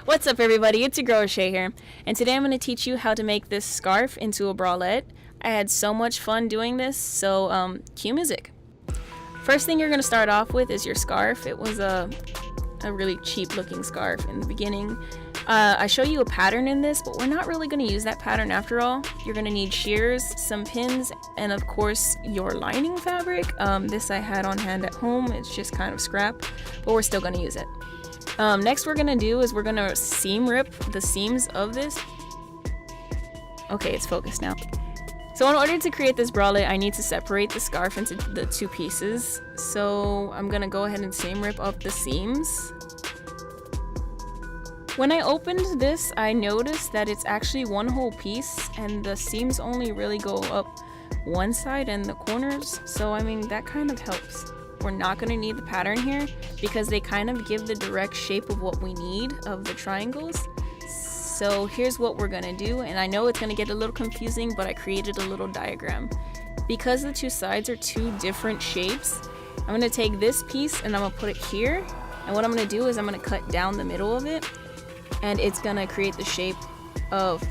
What's up everybody, it's your girl Shay here, and today I'm going to teach you how to make this scarf into a bralette. I had so much fun doing this, so cue music. First thing you're going to start off with is your scarf. It was a really cheap looking scarf in the beginning. I show you a pattern in this, but we're not really going to use that pattern after all. You're going to need shears, some pins, and of course your lining fabric. This I had on hand at home. It's just kind of scrap, but we're still going to use it. Next we're going to do is we're going to seam rip the seams of this. Okay, it's focused now. So in order to create this bralette, I need to separate the scarf into the two pieces. So I'm going to go ahead and seam rip up the seams. When I opened this, I noticed that it's actually one whole piece and the seams only really go up one side and the corners. So I mean, that kind of helps. We're not going to need the pattern here because they kind of give the direct shape of what we need of the triangles. So here's what we're going to do, and I know it's going to get a little confusing, but I created a little diagram. Because the two sides are two different shapes, I'm going to take this piece and I'm going to put it here, and what I'm going to do is I'm going to cut down the middle of it, and it's going to create the shape of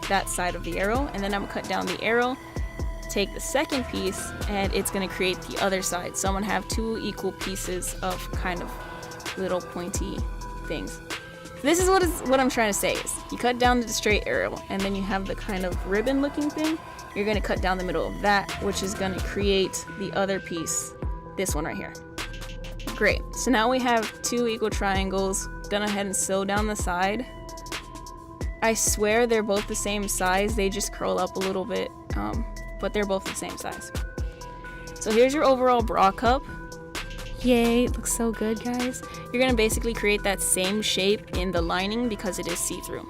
that side of the arrow, and then I'm going to cut down the arrow, take the second piece, and it's going to create the other side. So I'm going to have two equal pieces of kind of little pointy things. This is what I'm trying to say is you cut down the straight arrow and then you have the kind of ribbon looking thing. You're going to cut down the middle of that, which is going to create the other piece, this one right here. Great. So now we have two equal triangles. Go ahead and sew down the side. I swear they're both the same size. They just curl up a little bit. But they're both the same size. So here's your overall bra cup. Yay, it looks so good, guys. You're gonna basically create that same shape in the lining because it is see-through.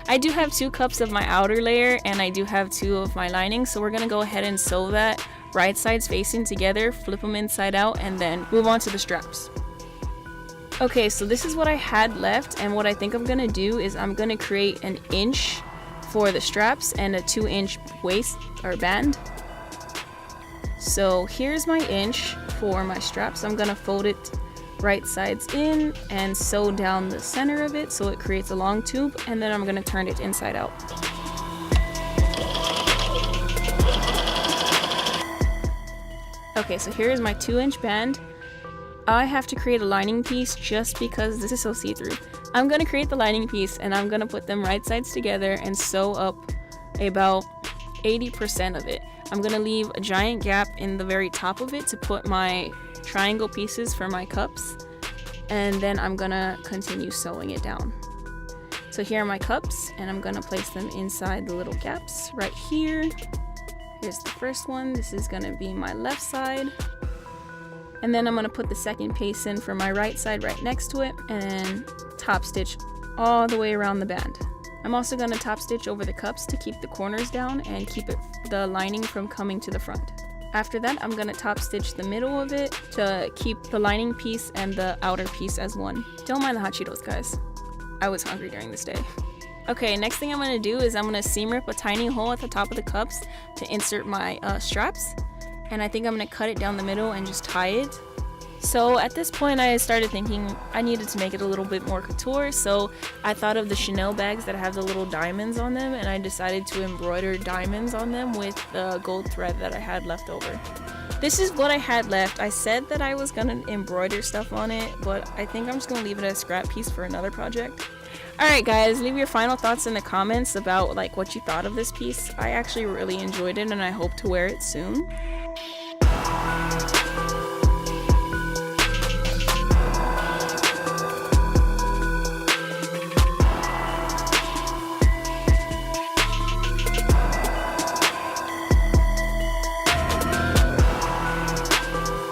I do have 2 cups of my outer layer and I do have 2 of my lining, so we're gonna go ahead and sew that right sides facing together, flip them inside out, and then move on to the straps. Okay, so this is what I had left, and what I think I'm gonna do is I'm gonna create an inch for the straps and a 2-inch waist or band. So here's my inch for my straps. I'm gonna fold it right sides in and sew down the center of it so it creates a long tube, and then I'm gonna turn it inside out. Okay, so here's my 2-inch band. I have to create a lining piece just because this is so see-through. I'm going to create the lining piece and I'm going to put them right sides together and sew up about 80% of it. I'm going to leave a giant gap in the very top of it to put my triangle pieces for my cups, and then I'm going to continue sewing it down. So here are my cups and I'm going to place them inside the little gaps right here. Here's the first one. This is going to be my left side. And then I'm going to put the second piece in for my right side right next to it and top stitch all the way around the band. I'm also going to top stitch over the cups to keep the corners down and keep the lining from coming to the front. After that, I'm going to top stitch the middle of it to keep the lining piece and the outer piece as one. Don't mind the hot Cheetos, guys. I was hungry during this day. Okay, next thing I'm going to do is I'm going to seam rip a tiny hole at the top of the cups to insert my straps. And I think I'm going to cut it down the middle and just tie it. So at this point I started thinking I needed to make it a little bit more couture, so I thought of the Chanel bags that have the little diamonds on them, and I decided to embroider diamonds on them with the gold thread that I had left over. This is what I had left. I said that I was going to embroider stuff on it, but I think I'm just going to leave it as a scrap piece for another project. Alright guys, leave your final thoughts in the comments about like what you thought of this piece. I actually really enjoyed it and I hope to wear it soon.